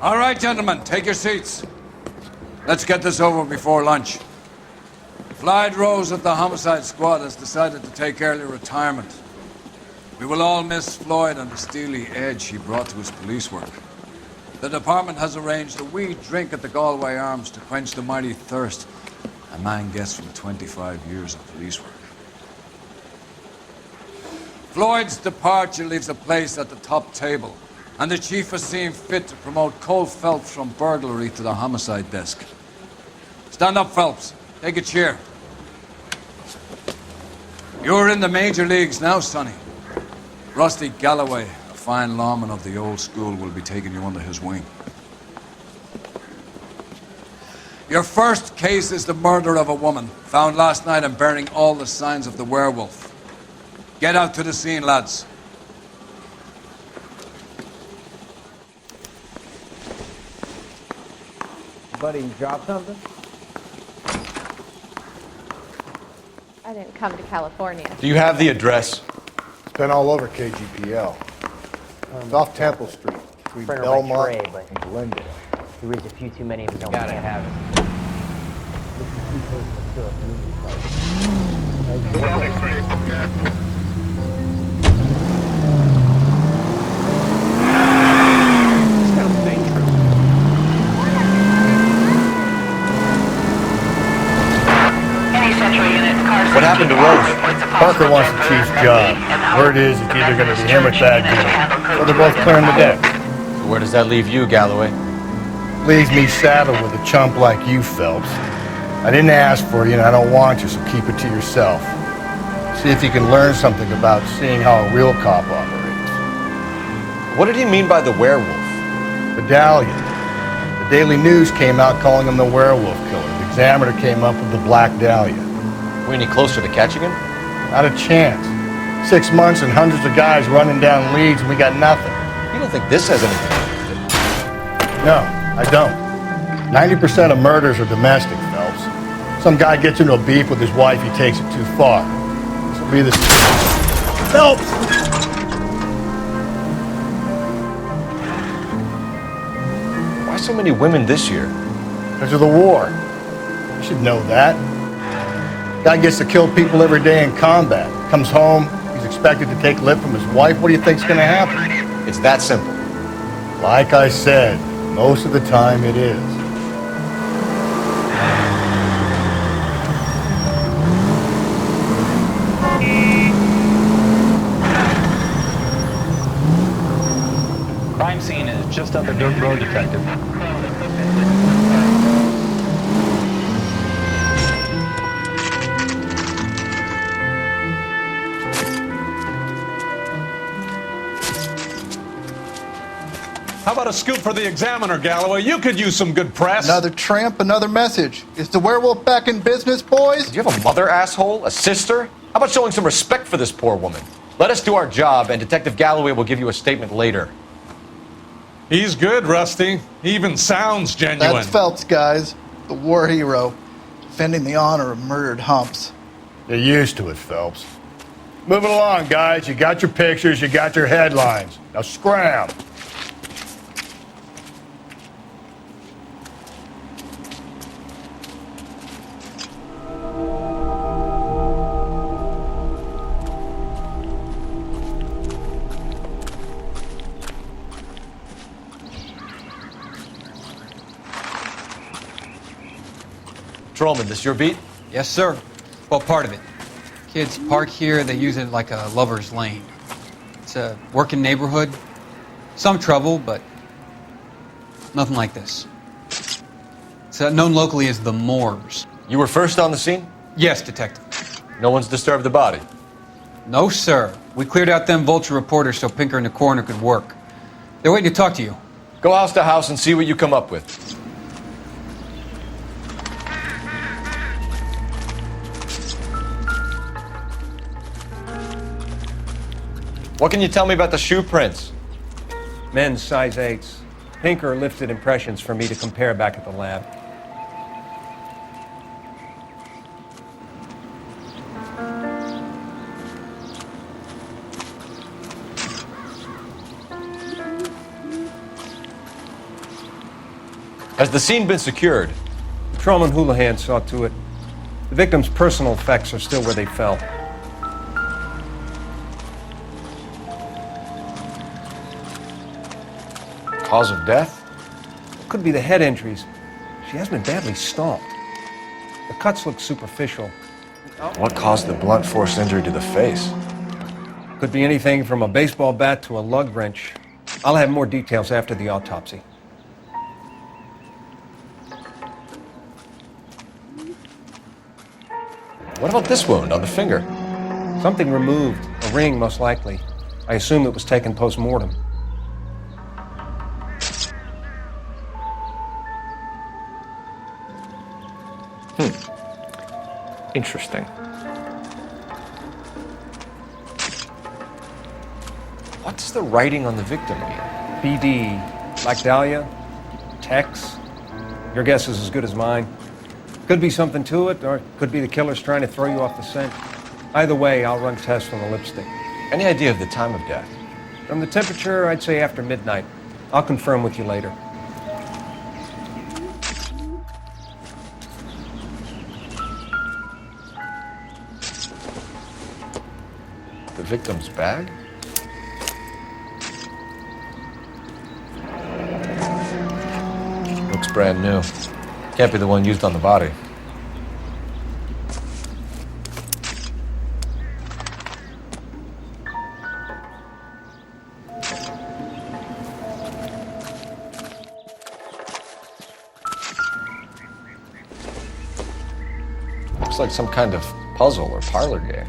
All right, gentlemen, take your seats. Let's get this over before lunch. Floyd Rose of the Homicide Squad has decided to take early retirement. We will all miss Floyd and the steely edge he brought to his police work. The department has arranged a wee drink at the Galway Arms to quench the mighty thirst a man gets from 25 years of police work. Floyd's departure leaves a place at the top table, and the chief has seen fit to promote Cole Phelps from burglary to the homicide desk. Stand up, Phelps. Take a chair. You're in the major leagues now, Sonny. Rusty Galloway, a fine lawman of the old school, will be taking you under his wing. Your first case is the murder of a woman, found last night and bearing all the signs of the werewolf. Get out to the scene, lads. Buddy, you dropped something? I didn't come to California. Do you have the address? It's been all over KGPL. It's off Temple Street, between Friend of Belmont my Trey, but and Glendale. he reads a few too many of his own. Gotta have it. What happened to Rose? Parker wants the chief's job. Word is it's either going to be him or Thad Dillon. So they're both clearing the deck. So where does that leave you, Galloway? Leaves me saddled with a chump like you, Phelps. I didn't ask for you, and I don't want you, so keep it to yourself. See if you can learn something about seeing how a real cop operates. What did he mean by the werewolf? Medallion. The Daily News came out calling him the werewolf killer. The Examiner came up with the Black Dahlia. We any closer to catching him? Not a chance. 6 months and hundreds of guys running down leads, and we got nothing. You don't think this has anything to do with it? No, I don't. 90% of murders are domestic, Phelps. Some guy gets into a beef with his wife, he takes it too far. This will be the... Phelps! Why so many women this year? Because of the war. You should know that. Guy gets to kill people every day in combat. Comes home, he's expected to take lip from his wife. What do you think's gonna happen? It's that simple. Like I said, most of the time it is. Crime scene is just up the dirt road, Detective. How about a scoop for the Examiner, Galloway? You could use some good press. Another tramp, another message. Is the werewolf back in business, boys? Do you have a mother, asshole? A sister? How about showing some respect for this poor woman? Let us do our job, and Detective Galloway will give you a statement later. He's good, Rusty. He even sounds genuine. That's Phelps, guys. The war hero. Defending the honor of murdered humps. You're used to it, Phelps. Moving along, guys. You got your pictures, you got your headlines. Now scram. Patrolman, this your beat? Yes, sir. Well, part of it. Kids park here, they use it like a lover's lane. It's a working neighborhood. Some trouble, but nothing like this. It's known locally as the Moors. You were first on the scene? Yes, Detective. No one's disturbed the body? No, sir. We cleared out them vulture reporters so Pinker and the coroner could work. They're waiting to talk to you. Go house to house and see what you come up with. What can you tell me about the shoe prints? Men's size 8s. Pinker lifted impressions for me to compare back at the lab. Has the scene been secured? Patrolman Houlihan saw to it. The victim's personal effects are still where they fell. Cause of death? Could be the head injuries. She has been badly stomped. The cuts look superficial. What caused the blunt force injury to the face? Could be anything from a baseball bat to a lug wrench. I'll have more details after the autopsy. What about this wound on the finger? Something removed. A ring, most likely. I assume it was taken post-mortem. Interesting. What does the writing on the victim mean? BD, Black Dahlia, Tex. Your guess is as good as mine. Could be something to it, or it could be the killer's trying to throw you off the scent. Either way, I'll run tests on the lipstick. Any idea of the time of death? From the temperature, I'd say after midnight. I'll confirm with you later. The victim's bag? Looks brand new. Can't be the one used on the body. Looks like some kind of puzzle or parlor game.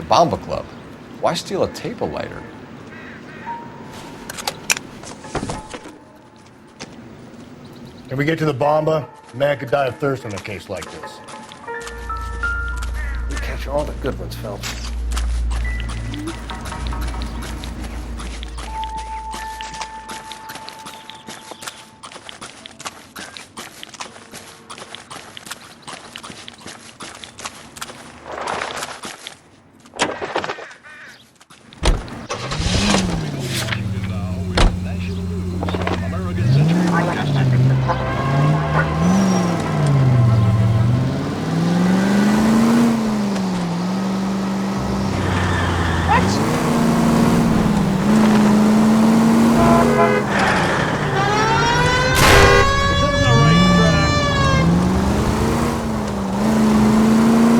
Bomba Club. Why steal a table lighter? If we get to the Bomba, a man could die of thirst in a case like this. You catch all the good ones, Phelps.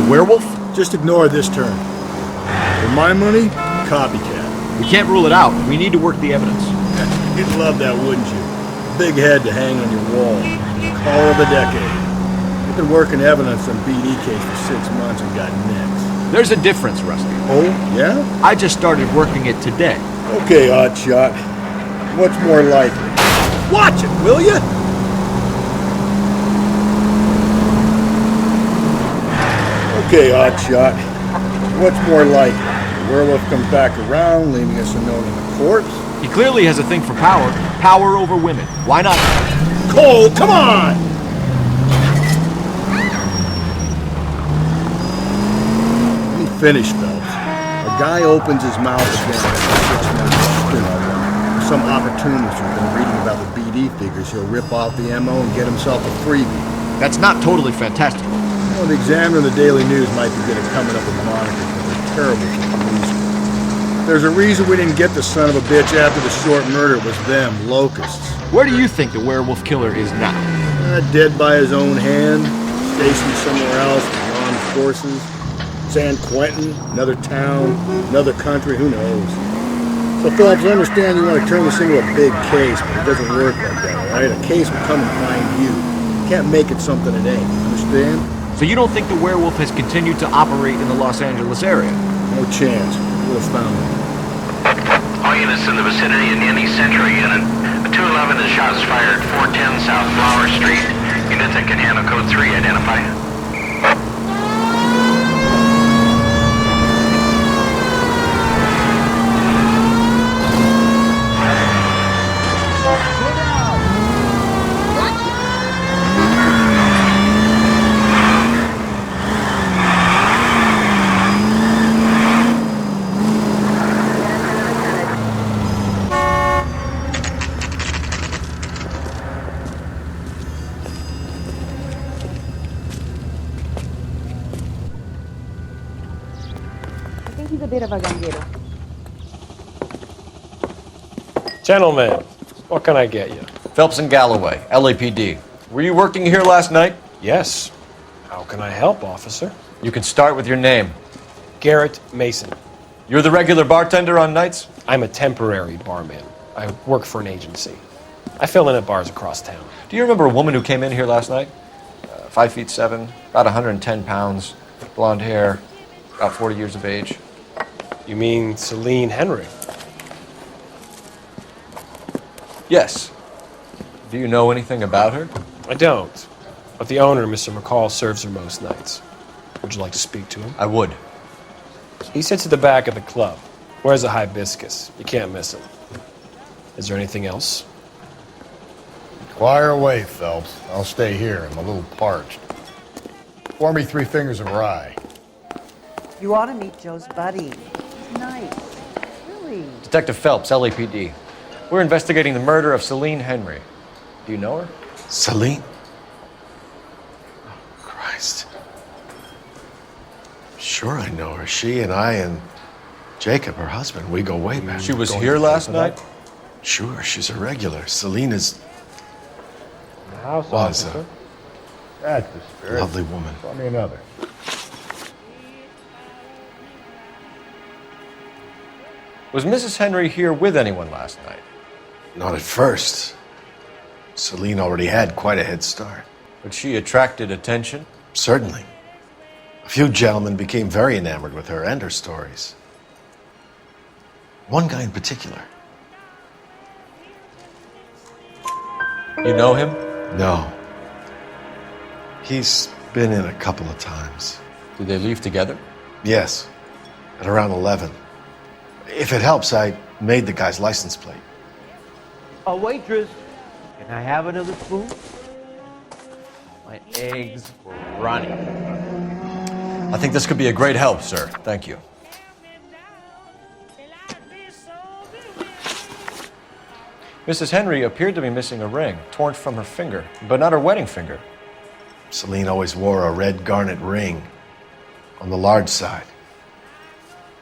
Werewolf? Just ignore this turn. For my money, copycat. We can't rule it out. We need to work the evidence. You'd love that, wouldn't you? Big head to hang on your wall. Call of the decade. You've been working evidence on BD case for 6 months and got nicks. There's a difference, Rusty. Oh, yeah? I just started working it today. Okay, Oddshot. What's more likely? Watch it, will you? Okay, Oddshot. What's more likely? The werewolf comes back around, leaving us a note on the corpse? He clearly has a thing for power. Power over women. Why not? Cole, come on! Let me finish, Phelps. A guy opens his mouth again. Some opportunist who's been reading about the BD figures, he'll rip off the MO and get himself a freebie. That's not totally fantastical. Well, the Examiner and the Daily News might be good at coming up with monikers, but they're terrible for police. There's a reason we didn't get the son of a bitch after the short murder. It was them, locusts. Where do you think the werewolf killer is now? Dead by his own hand, stationed somewhere else with armed forces. San Quentin, another town, another country, who knows? So, Phillips, I understand you want to turn this into a big case, but it doesn't work like that, all right? A case will come and find you. You can't make it something it ain't, understand? So you don't think the werewolf has continued to operate in the Los Angeles area? No chance. We'll have found him. All units in the vicinity in any Central unit. A 211 is shots fired 410 South Flower Street. Units that can handle code 3 identify. He's a bit of a ganguero. Gentlemen, what can I get you? Phelps and Galloway, LAPD. Were you working here last night? Yes. How can I help, officer? You can start with your name. Garrett Mason. You're the regular bartender on nights? I'm a temporary barman. I work for an agency. I fill in at bars across town. Do you remember a woman who came in here last night? 5'7", about 110 pounds, blonde hair, about 40 years of age. You mean Celine Henry? Yes. Do you know anything about her? I don't. But the owner, Mr. McCall, serves her most nights. Would you like to speak to him? I would. He sits at the back of the club. Wears a hibiscus. You can't miss him. Is there anything else? Fire away, Phelps. I'll stay here. I'm a little parched. Pour me 3 fingers of rye. You ought to meet Joe's buddy. He's nice. Really. Detective Phelps, LAPD. We're investigating the murder of Celine Henry. Do you know her? Celine? Oh, Christ. Sure I know her. She and I and Jacob, her husband, we go way back. She was here last night? Sure, she's a regular. Celine is... House was officer. a That's the spirit. lovely woman. Tell me another. Was Mrs. Henry here with anyone last night? Not at first. Celine already had quite a head start. But she attracted attention? Certainly. A few gentlemen became very enamored with her and her stories. One guy in particular. You know him? No. He's been in a couple of times. Did they leave together? Yes. At around 11. If it helps, I made the guy's license plate. A waitress, can I have another spoon? My eggs were running. I think this could be a great help, sir. Thank you. Mrs. Henry appeared to be missing a ring, torn from her finger, but not her wedding finger. Celine always wore a red garnet ring on the large side.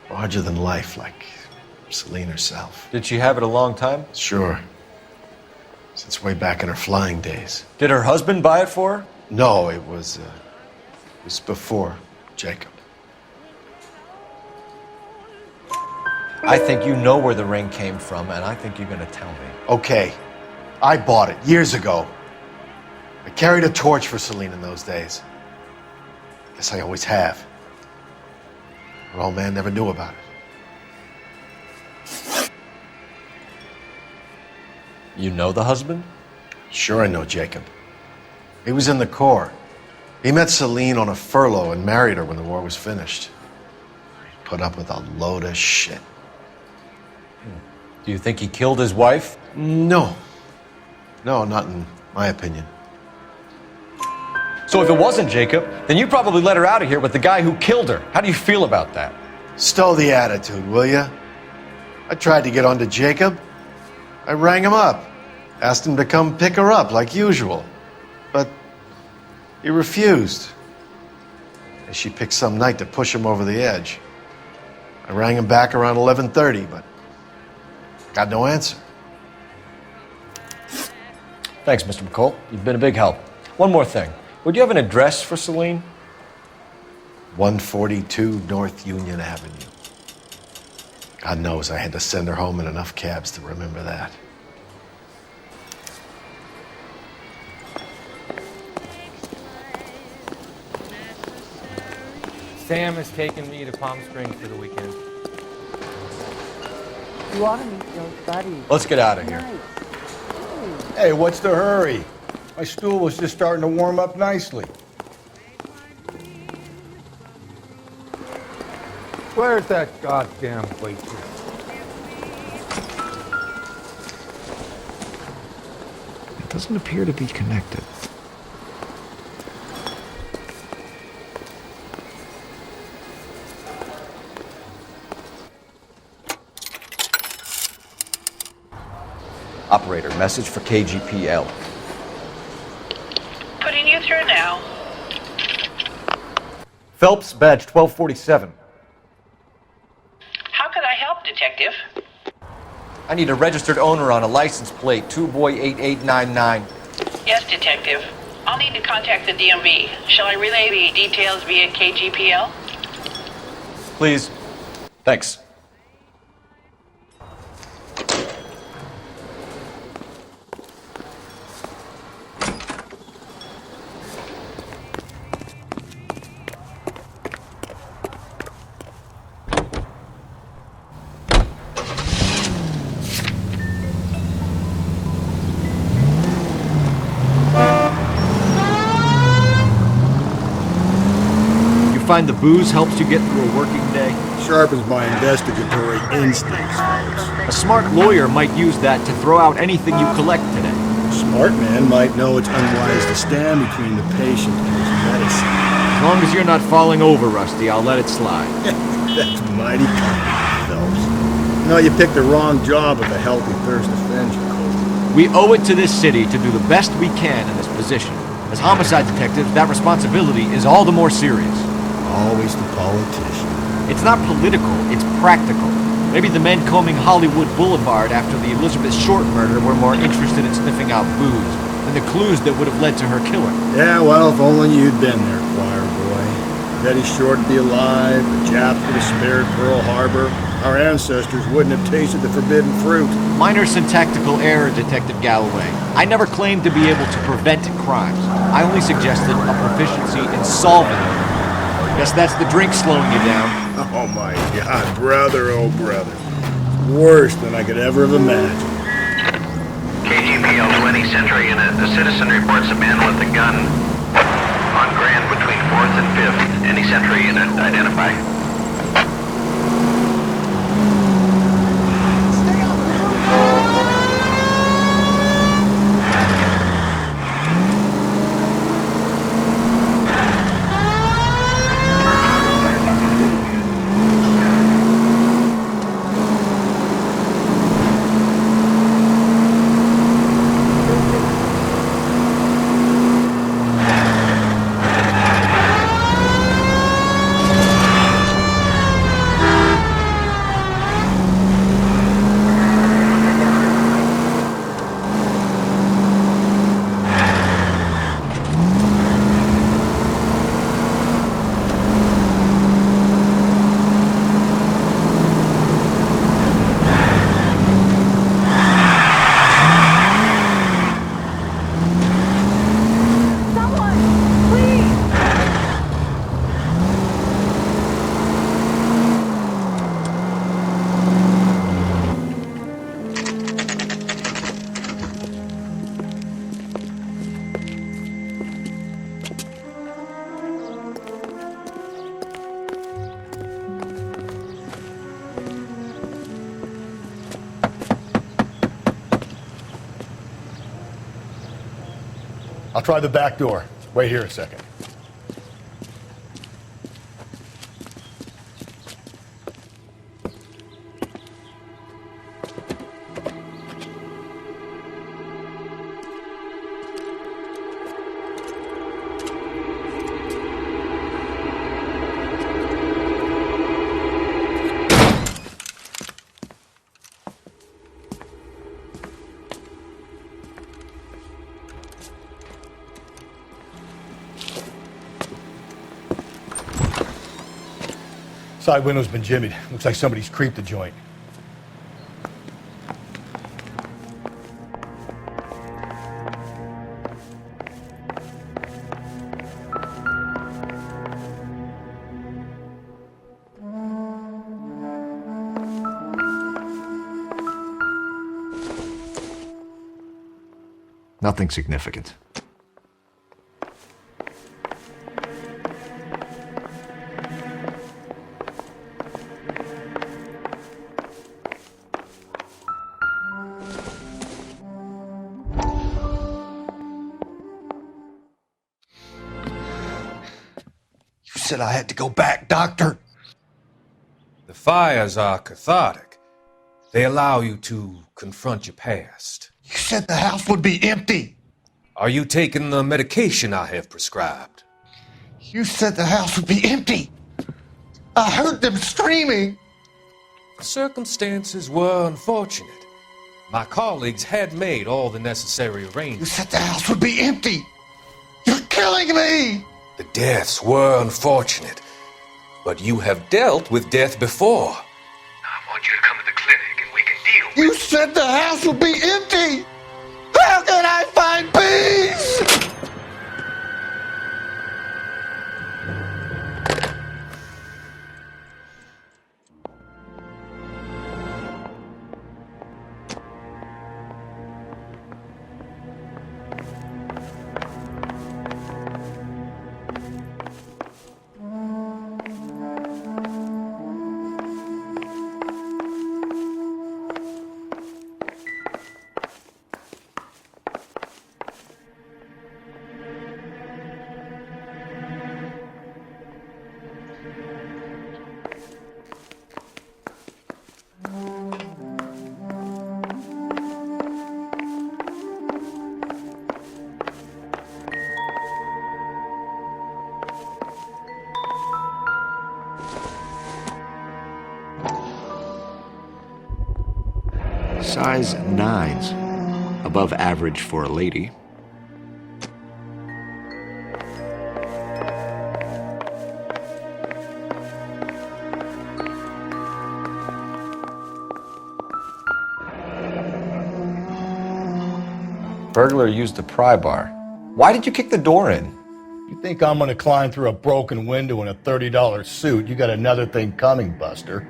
Larger than life, like Celine herself. Did she have it a long time? Sure. Since way back in her flying days. Did her husband buy it for her? No, it was before Jacob. I think you know where the ring came from, and I think you're going to tell me. Okay. I bought it years ago. I carried a torch for Celine in those days. Guess I always have. Her old man never knew about it. You know the husband? Sure I know Jacob. He was in the Corps. He met Celine on a furlough and married her when the war was finished. He put up with a load of shit. Do you think he killed his wife? No. No, not in my opinion. So if it wasn't Jacob, then you probably let her out of here with the guy who killed her. How do you feel about that? Stow the attitude, will ya? I tried to get onto Jacob. I rang him up. Asked him to come pick her up like usual. But he refused. And she picked some night to push him over the edge. I rang him back around 11:30, but got no answer. Thanks, Mr. McCall. You've been a big help. One more thing. Would you have an address for Celine? 142 North Union Avenue. God knows I had to send her home in enough cabs to remember that. Sam has taken me to Palm Springs for the weekend. You ought to meet Joe's buddy. Let's get out of here. Nice. Hey, what's the hurry? My stool was just starting to warm up nicely. Where's that goddamn waitress? It doesn't appear to be connected. Operator, message for KGPL. Putting you through now. Phelps, badge 1247. How could I help, Detective? I need a registered owner on a license plate, 2boy8899. Yes, Detective. I'll need to contact the DMV. Shall I relay the details via KGPL? Please. Thanks. Find the booze helps you get through a working day? Sharpens my investigatory instincts, folks. A smart lawyer might use that to throw out anything you collect today. A smart man might know it's unwise to stand between the patient and his medicine. As long as you're not falling over, Rusty, I'll let it slide. That's mighty kind, Phelps. You know, you picked the wrong job with a healthy thirst to fend your cold. We owe it to this city to do the best we can in this position. As homicide detectives, that responsibility is all the more serious. Always the politician. It's not political, it's practical. Maybe the men combing Hollywood Boulevard after the Elizabeth Short murder were more interested in sniffing out booze than the clues that would have led to her killing. Yeah, well, if only you'd been there, choir boy. Betty Short would be alive, the Japs would have spared Pearl Harbor. Our ancestors wouldn't have tasted the forbidden fruit. Minor syntactical error, Detective Galloway. I never claimed to be able to prevent crimes. I only suggested a proficiency in solving them. Guess that's the drink slowing you down. Oh my God, brother, oh brother. Worse than I could ever have imagined. KGPL 20 Central Unit. A citizen reports a man with a gun on Grand between 4th and 5th. Any Central Unit identify. I'll try the back door. Wait here a second. Side window's been jimmied. Looks like somebody's creeped the joint. Nothing significant. You said I had to go back, Doctor. The fires are cathartic. They allow you to confront your past. You said the house would be empty. Are you taking the medication I have prescribed? You said the house would be empty. I heard them screaming. Circumstances were unfortunate. My colleagues had made all the necessary arrangements. You said the house would be empty. You're killing me. The deaths were unfortunate, but you have dealt with death before. I want you to come to the clinic and we can deal. You said the house would be empty. How can I find peace? Size 9s, above average for a lady. Burglar used the pry bar. Why did you kick the door in? You think I'm gonna climb through a broken window in a $30 suit? You got another thing coming, Buster.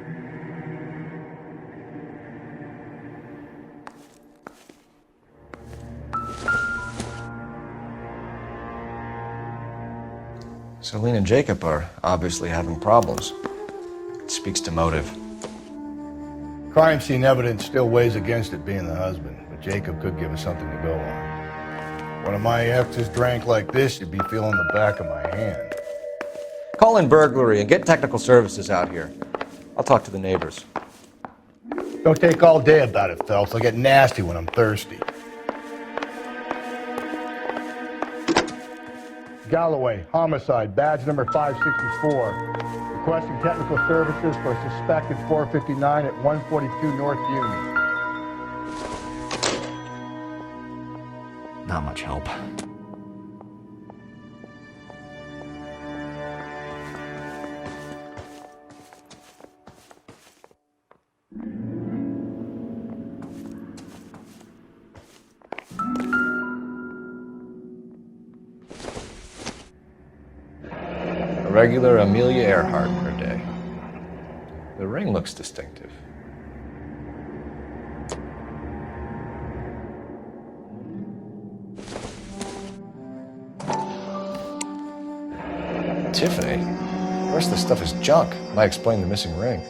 Celine and Jacob are obviously having problems. It speaks to motive. Crime scene evidence still weighs against it being the husband, but Jacob could give us something to go on. One of my exes drank like this, you'd be feeling the back of my hand. Call in burglary and get technical services out here. I'll talk to the neighbors. Don't take all day about it, Phelps. I'll get nasty when I'm thirsty. Galloway, homicide, badge number 564. Requesting technical services for a suspected 459 at 142 North Union. Not much help. Regular Amelia Earhart per day. The ring looks distinctive. Tiffany? The rest of the stuff is junk. Might explain the missing ring.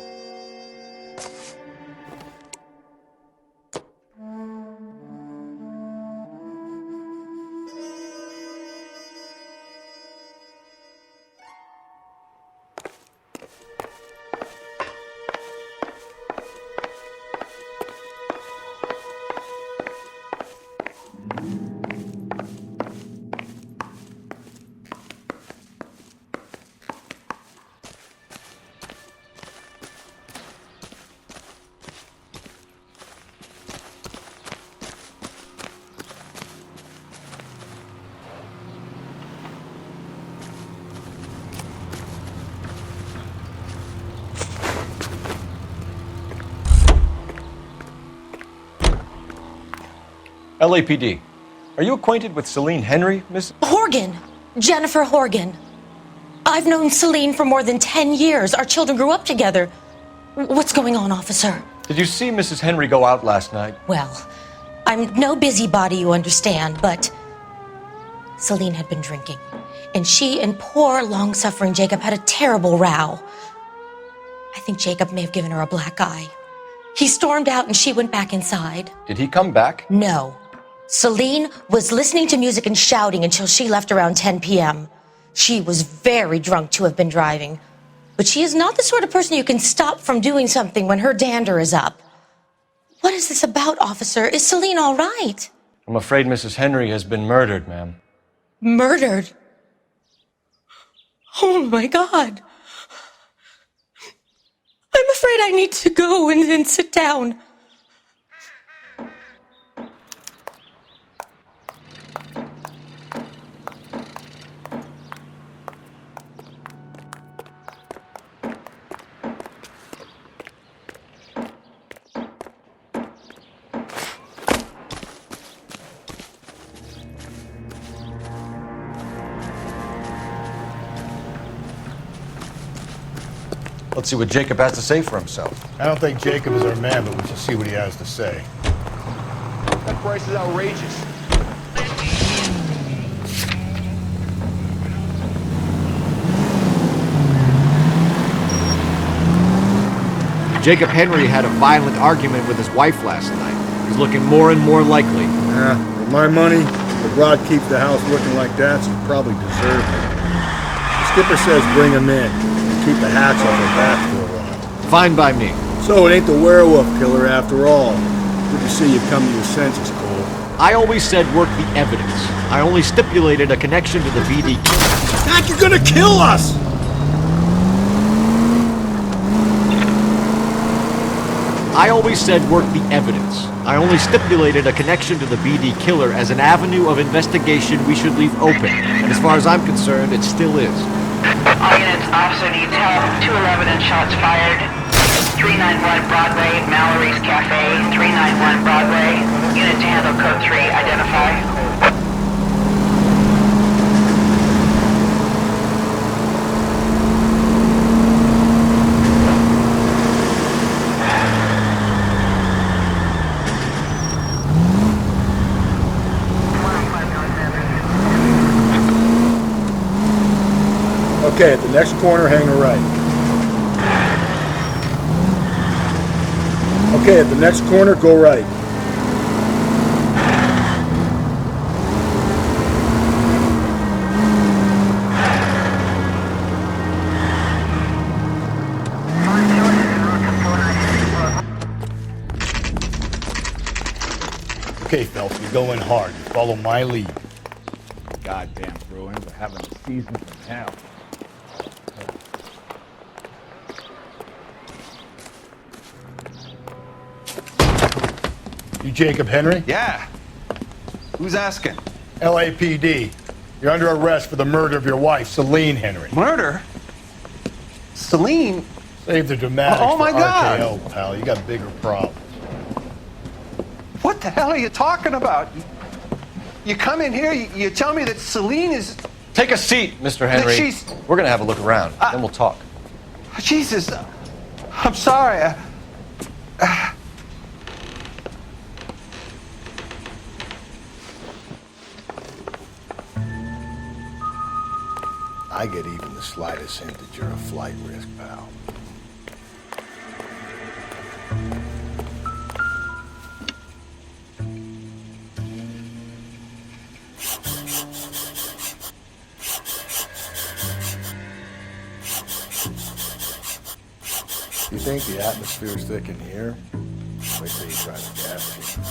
LAPD. Are you acquainted with Celine Henry, Miss? Horgan. Jennifer Horgan. I've known Celine for more than 10 years. Our children grew up together. What's going on, officer? Did you see Mrs. Henry go out last night? Well, I'm no busybody, you understand, but Celine had been drinking, and she and poor, long-suffering Jacob had a terrible row. I think Jacob may have given her a black eye. He stormed out and she went back inside. Did he come back? No. Celine was listening to music and shouting until she left around 10 p.m. She was very drunk to have been driving, but she is not the sort of person you can stop from doing something when her dander is up. What is this about, officer? Is Celine all right? I'm afraid Mrs. Henry has been murdered, ma'am. Murdered? Oh my God. I'm afraid I need to go and sit down. Let's see what Jacob has to say for himself. I don't think Jacob is our man, but we should see what he has to say. That price is outrageous. Jacob Henry had a violent argument with his wife last night. He's looking more and more likely. Yeah, for my money, if Rod keeps the house looking like that, so he probably deserves it. The skipper says bring him in. Keep the hats off her back for a while. Fine by me. So it ain't the werewolf killer after all. Good to see you come to your senses, Cole. I always said work the evidence. I only stipulated a connection to the VD killer. God, you're gonna kill us! I always said work the evidence. I only stipulated a connection to the BD killer as an avenue of investigation we should leave open. And as far as I'm concerned, it still is. All units, officer needs help. 211 and shots fired. 391 Broadway, Mallory's Cafe. 391 Broadway. Unit to handle code 3, identify. Okay, at the next corner, hang a right. Okay, at the next corner, go right. Okay, Phelps, you're going hard. You follow my lead. Goddamn Bruins are having a season from hell. You Jacob Henry? Yeah. Who's asking? LAPD. You're under arrest for the murder of your wife, Celine Henry. Murder? Celine? Save the dramatics Oh my for God. RKO, pal. You got bigger problems. What the hell are you talking about? You come in here, you tell me that Celine is... Take a seat, Mr. Henry. She's... We're gonna have a look around, then we'll talk. Jesus, I'm sorry. I get even the slightest hint that you're a flight risk, pal. You think the atmosphere's thick in here? Wait till you try to gas you.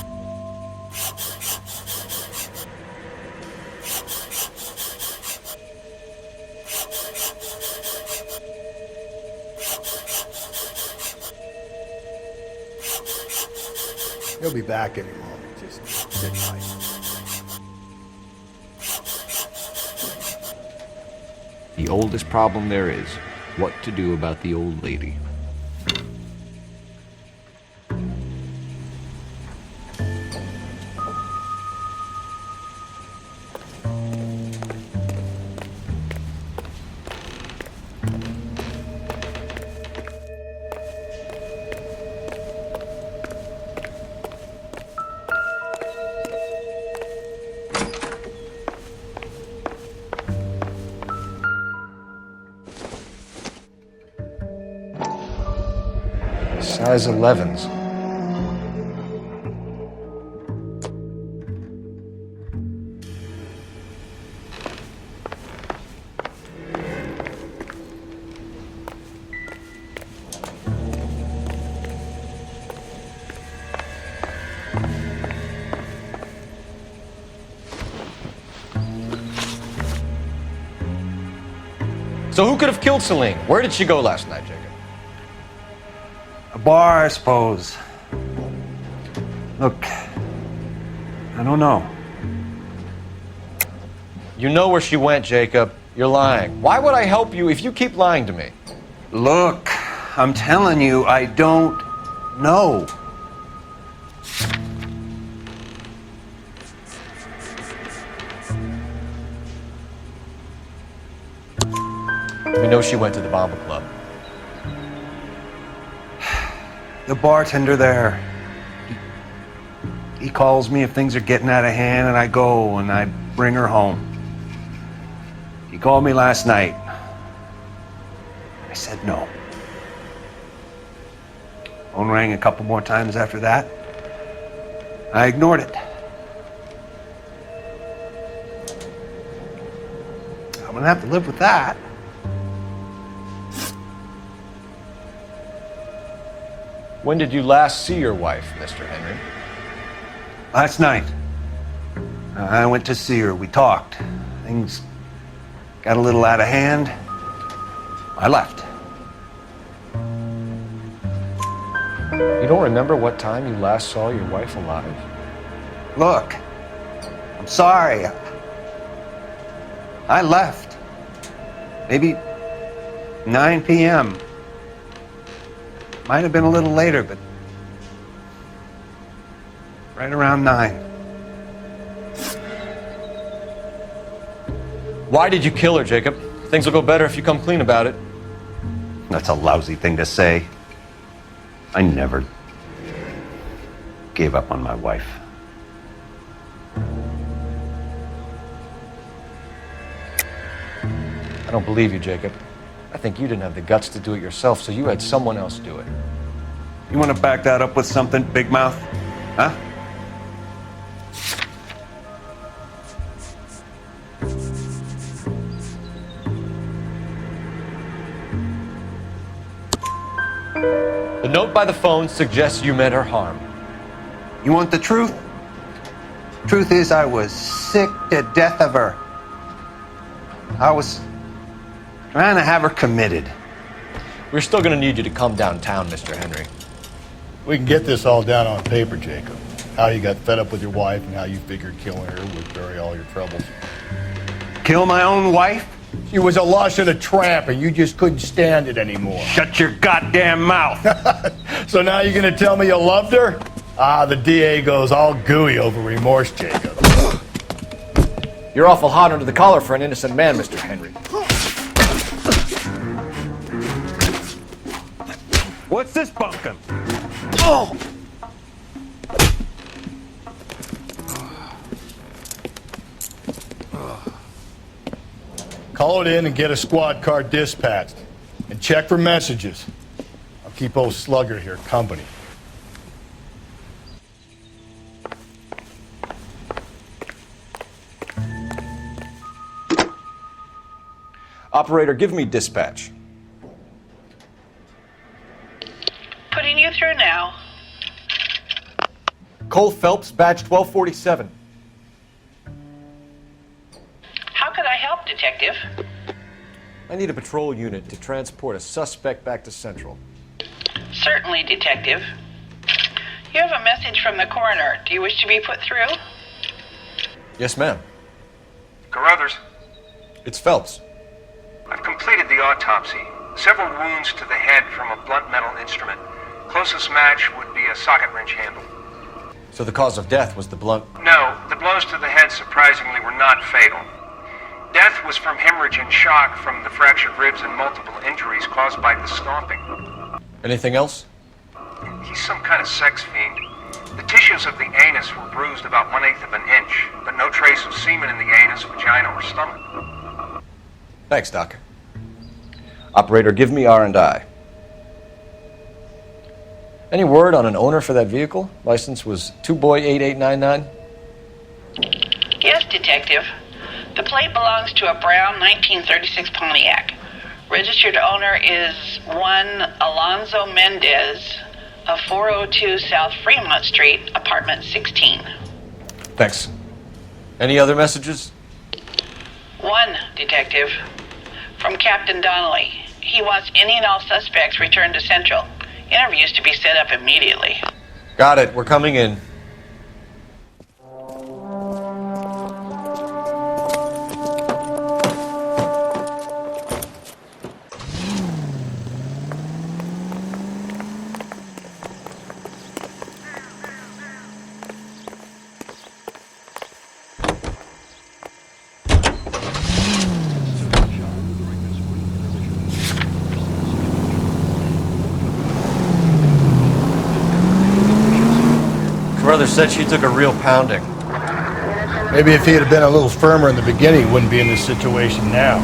He'll be back any moment. Just sit tight. The oldest problem there is, what to do about the old lady. Size 11s. So who could have killed Celine? Where did she go last night, Jacob? A bar, I suppose. Look, I don't know. You know where she went, Jacob. You're lying. Why would I help you if you keep lying to me? Look, I'm telling you, I don't know. We know she went to the Bomba Club. The bartender there, he calls me if things are getting out of hand, and I go and I bring her home. He called me last night. I said no. Phone rang a couple more times after that. I ignored it. I'm gonna have to live with that. When did you last see your wife, Mr. Henry? Last night. I went to see her. We talked. Things got a little out of hand. I left. You don't remember what time you last saw your wife alive? Look, I'm sorry. I left. Maybe 9 p.m. Might have been a little later, but right around 9. Why did you kill her, Jacob? Things will go better if you come clean about it. That's a lousy thing to say. I never gave up on my wife. I don't believe you, Jacob. I think you didn't have the guts to do it yourself, so you had someone else do it. You want to back that up with something, Big Mouth? Huh? The note by the phone suggests you meant her harm. You want the truth? Truth is, I was sick to death of her. I was trying to have her committed. We're still going to need you to come downtown, Mr. Henry. We can get this all down on paper, Jacob. How you got fed up with your wife and how you figured killing her would bury all your troubles. Kill my own wife? She was a lush and a tramp, and you just couldn't stand it anymore. Shut your goddamn mouth. So now you're gonna tell me you loved her? Ah, the DA goes all gooey over remorse, Jacob. You're awful hot under the collar for an innocent man, Mr. Henry. What's this bunkum? Oh! Call it in and get a squad car dispatched. And check for messages. I'll keep old Slugger here company. Operator, give me dispatch. Putting you through now. Cole Phelps, badge 1247. How could I help, Detective? I need a patrol unit to transport a suspect back to Central. Certainly, Detective. You have a message from the coroner. Do you wish to be put through? Yes, ma'am. Carruthers, It's Phelps. I've completed the autopsy. Several wounds to the head from a blunt metal instrument. Closest match would be a socket wrench handle. So the cause of death was the blunt... No, the blows to the head surprisingly were not fatal. Death was from hemorrhage and shock from the fractured ribs and multiple injuries caused by the stomping. Anything else? He's some kind of sex fiend. The tissues of the anus were bruised about 1/8 of an inch, but no trace of semen in the anus, vagina, or stomach. Thanks, Doc. Operator, give me R&I. Any word on an owner for that vehicle? License was 2boy8899. Yes, Detective. The plate belongs to a brown 1936 Pontiac. Registered owner is one Alonzo Mendez of 402 South Fremont Street, apartment 16. Thanks. Any other messages? One, Detective. From Captain Donnelly. He wants any and all suspects returned to Central. Interviews to be set up immediately. Got it. We're coming in. Brother said she took a real pounding. Maybe if he had been a little firmer in the beginning, he wouldn't be in this situation now.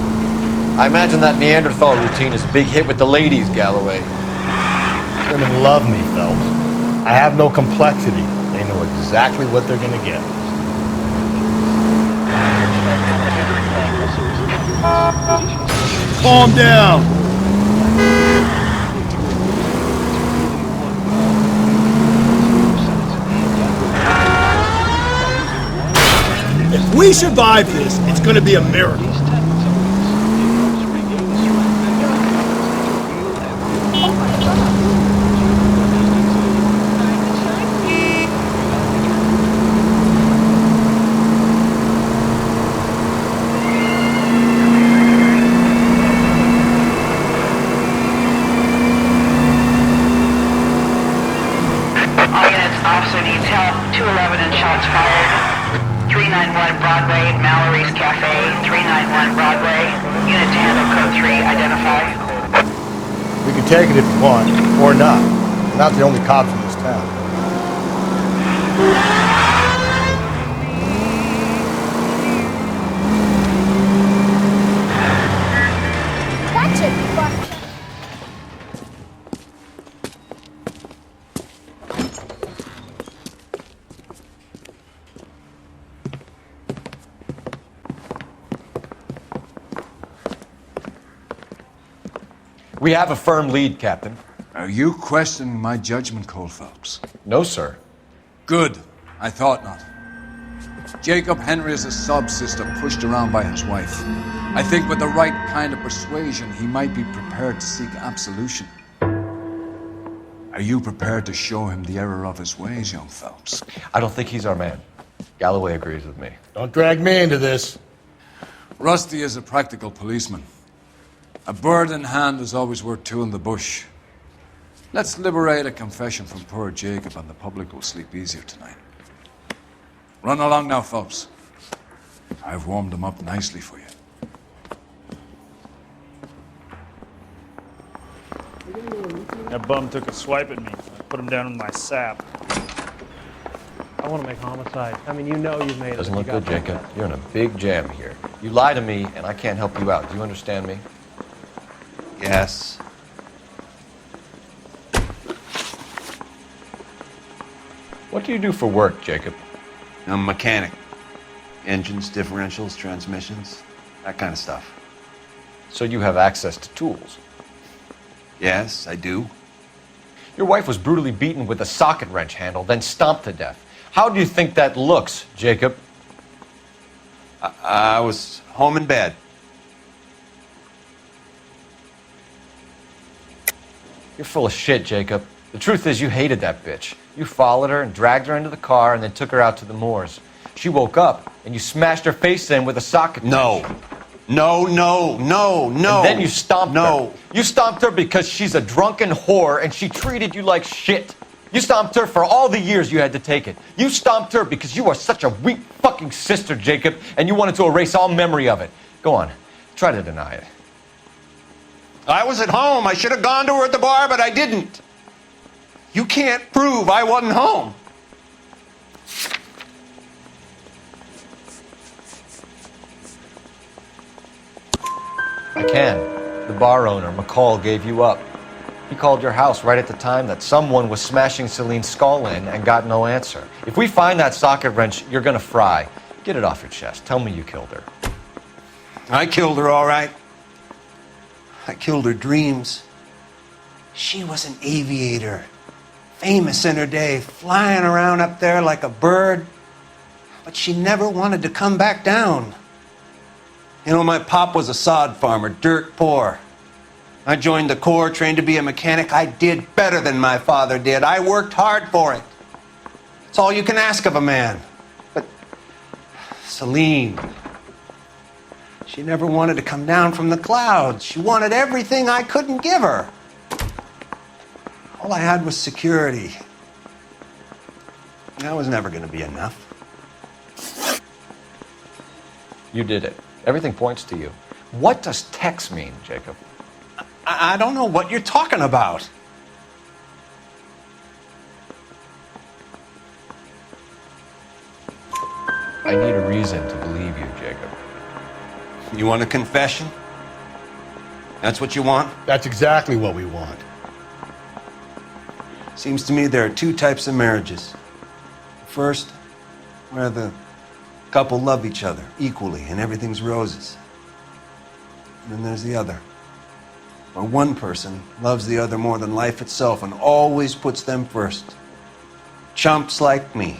I imagine that Neanderthal routine is a big hit with the ladies, Galloway. Women love me, Phelps. I have no complexity. They know exactly what they're gonna get. Calm down. If we survive this, it's gonna be a miracle. All units, officer needs help. 211 and shots fired. 391 Broadway, Mallory's Cafe. 391 Broadway. Unit to handle code 3, identify. We can take it if you want, or not. We're not the only cops in this town. That should be fun. We have a firm lead, Captain. Are you questioning my judgment, Cole Phelps? No, sir. Good. I thought not. Jacob Henry is a sub-sister pushed around by his wife. I think with the right kind of persuasion, he might be prepared to seek absolution. Are you prepared to show him the error of his ways, young Phelps? I don't think he's our man. Galloway agrees with me. Don't drag me into this. Rusty is a practical policeman. A bird in hand is always worth two in the bush. Let's liberate a confession from poor Jacob and the public will sleep easier tonight. Run along now, Phelps. I've warmed them up nicely for you. That bum took a swipe at me. I put him down with my sap. I want to make homicide. I mean, you know you've made it. Doesn't look good, Jacob. You're in a big jam here. You lie to me, and I can't help you out. Do you understand me? Yes. What do you do for work, Jacob? I'm a mechanic. Engines, differentials, transmissions, that kind of stuff. So you have access to tools? Yes, I do. Your wife was brutally beaten with a socket wrench handle, then stomped to death. How do you think that looks, Jacob? I was home in bed. You're full of shit, Jacob. The truth is you hated that bitch. You followed her and dragged her into the car and then took her out to the moors. She woke up and you smashed her face in with a socket wrench. No. No. And then you stomped her. You stomped her because she's a drunken whore and she treated you like shit. You stomped her for all the years you had to take it. You stomped her because you are such a weak fucking sister, Jacob, and you wanted to erase all memory of it. Go on. Try to deny it. I was at home. I should have gone to her at the bar, but I didn't. You can't prove I wasn't home. I can. The bar owner, McCall, gave you up. He called your house right at the time that someone was smashing Celine's skull in and got no answer. If we find that socket wrench, you're gonna fry. Get it off your chest. Tell me you killed her. I killed her, all right. I killed her dreams. She was an aviator, famous in her day, flying around up there like a bird, but she never wanted to come back down. You know, my pop was a sod farmer, dirt poor. I joined the Corps, trained to be a mechanic. I did better than my father did. I worked hard for it. It's all you can ask of a man. But Celine, she never wanted to come down from the clouds. She wanted everything I couldn't give her. All I had was security. That was never going to be enough. You did it. Everything points to you. What does Tex mean, Jacob? I don't know what you're talking about. I need a reason to believe you, Jacob. You want a confession? That's what you want? That's exactly what we want. Seems to me there are two types of marriages. First, where the couple love each other equally and everything's roses. And then there's the other, where one person loves the other more than life itself and always puts them first. Chumps like me,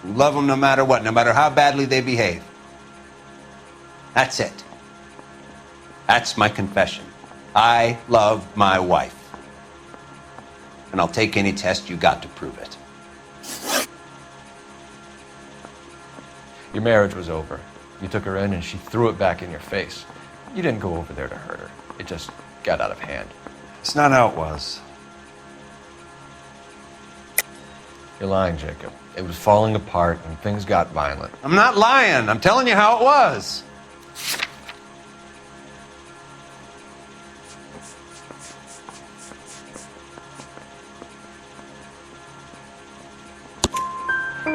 who love them no matter what, no matter how badly they behave. That's it. That's my confession. I love my wife. And I'll take any test you got to prove it. Your marriage was over. You took her in and she threw it back in your face. You didn't go over there to hurt her. It just got out of hand. It's not how it was. You're lying, Jacob. It was falling apart and things got violent. I'm not lying. I'm telling you how it was.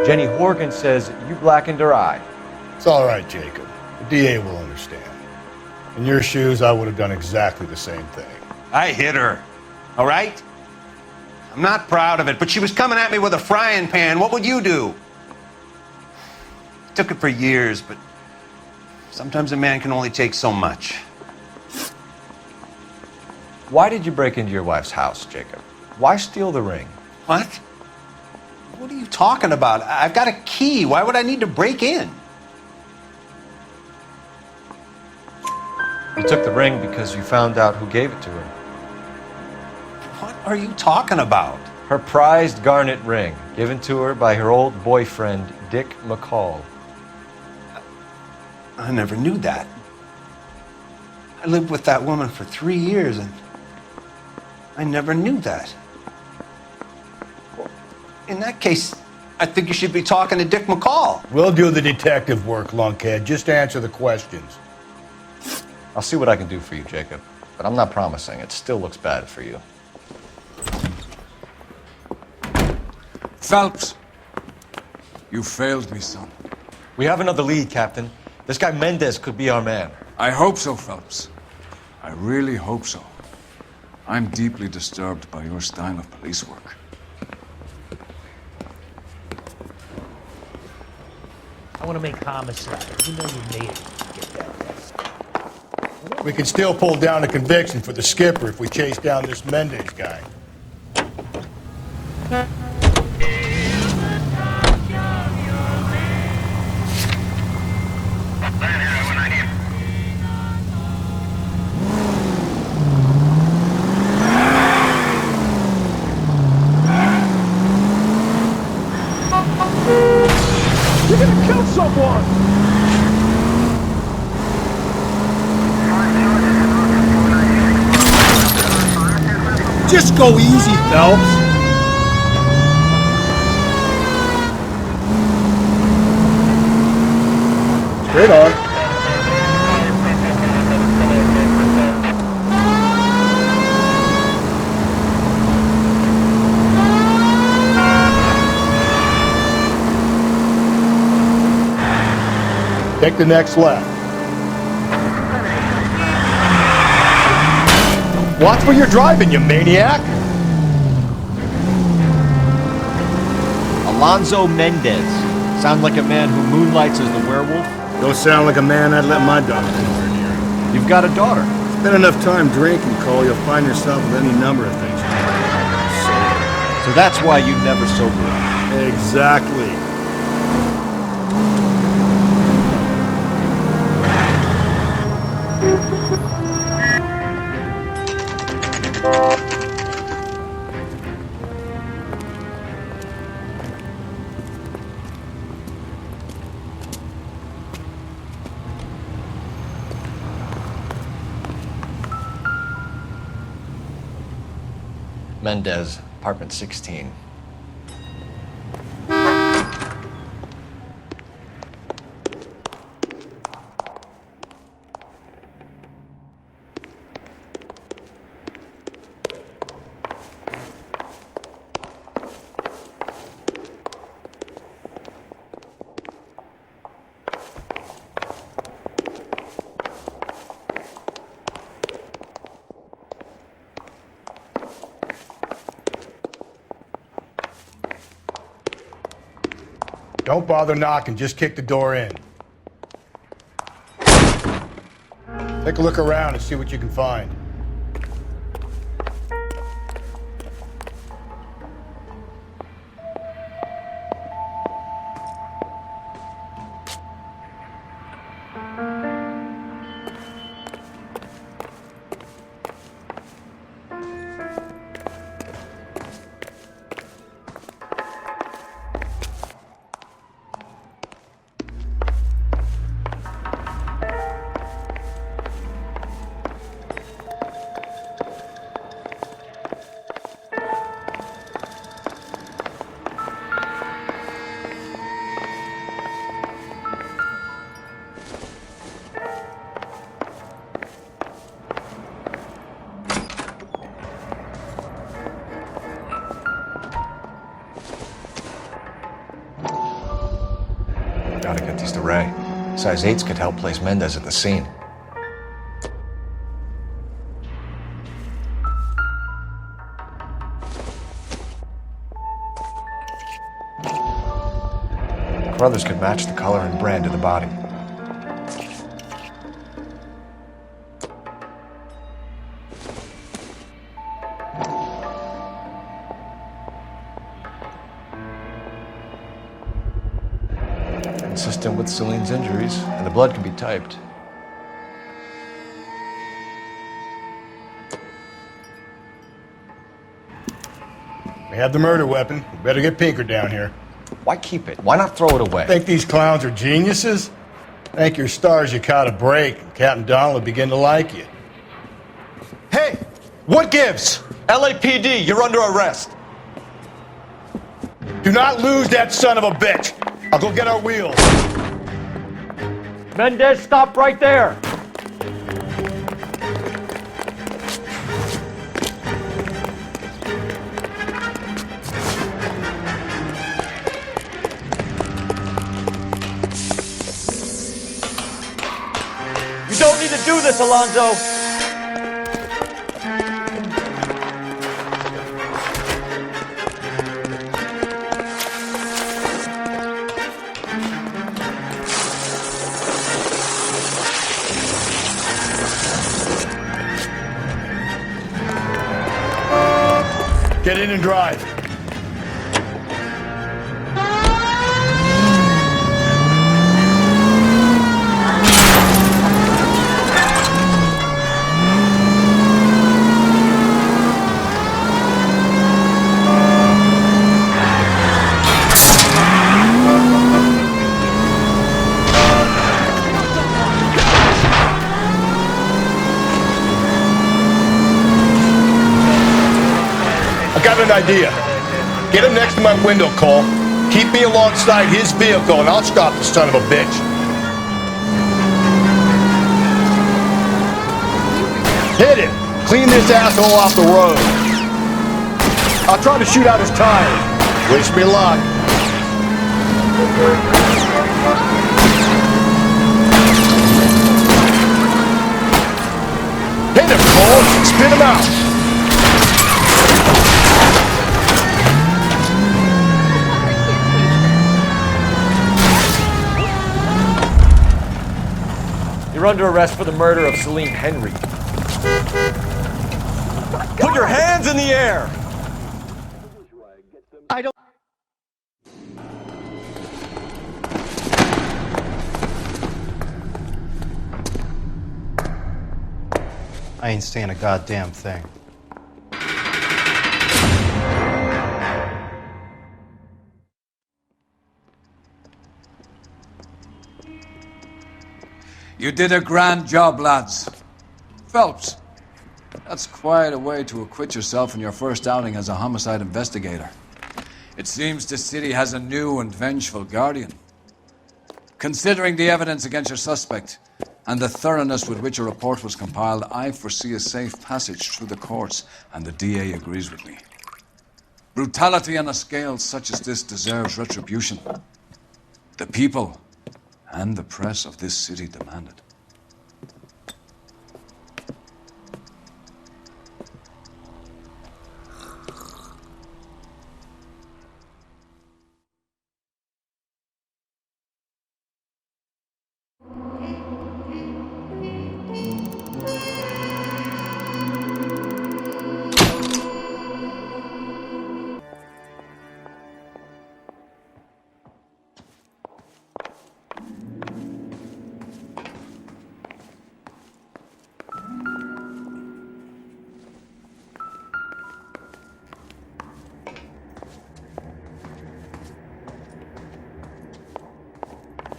Jenny Horgan says you blackened her eye. It's all right, Jacob. The DA will understand. In your shoes, I would have done exactly the same thing. I hit her, all right? I'm not proud of it, but she was coming at me with a frying pan. What would you do? Took it for years, but sometimes a man can only take so much. Why did you break into your wife's house, Jacob? Why steal the ring? What? What are you talking about? I've got a key. Why would I need to break in? You took the ring because you found out who gave it to her. What are you talking about? Her prized garnet ring, given to her by her old boyfriend, Dick McCall. I never knew that. I lived with that woman for 3 years, and I never knew that. In that case, I think you should be talking to Dick McCall. We'll do the detective work, lunkhead. Just answer the questions. I'll see what I can do for you, Jacob. But I'm not promising. It still looks bad for you. Phelps, you failed me, son. We have another lead, Captain. This guy Mendez could be our man. I hope so, Phelps. I really hope so. I'm deeply disturbed by your style of police work. I want to make homicide. You know you made it to get that test. We can still pull down a conviction for the skipper if we chase down this Mendez guy. You're gonna kill someone! Just go easy, Phelps. Straight on. Take the next left. Watch where you're driving, you maniac! Alonzo Mendez. Sound like a man who moonlights as the werewolf? Don't sound like a man I'd let my daughter anywhere near. You've got a daughter. Spend enough time drinking, Cole, you'll find yourself with any number of things. So that's why you never sober up. Exactly. Mendez, apartment 16. Don't bother knocking, just kick the door in. Take a look around and see what you can find. Gotta get these to Ray. Size 8s could help place Mendez at the scene. Carruthers could match the color and brand of the body. Consistent with Celine's injuries, and the blood can be typed. We have the murder weapon. We better get Pinker down here. Why keep it? Why not throw it away? Think these clowns are geniuses? Thank your stars you caught a break, and Captain Donald will begin to like you. Hey! What gives? LAPD, you're under arrest. Do not lose that son of a bitch. I'll go get our wheels. Mendez, stop right there. You don't need to do this, Alonzo. Get in and drive. I got an idea. Get him next to my window, Cole. Keep me alongside his vehicle, and I'll stop the son of a bitch. Hit him! Clean this asshole off the road. I'll try to shoot out his tires. Wish me luck. Hit him, Cole! Spin him out! You're under arrest for the murder of Celine Henry. Put your hands in the air! I don't... I ain't saying a goddamn thing. You did a grand job, lads. Phelps, that's quite a way to acquit yourself in your first outing as a homicide investigator. It seems the city has a new and vengeful guardian. Considering the evidence against your suspect and the thoroughness with which a report was compiled, I foresee a safe passage through the courts, and the DA agrees with me. Brutality on a scale such as this deserves retribution. The people and the press of this city demand it.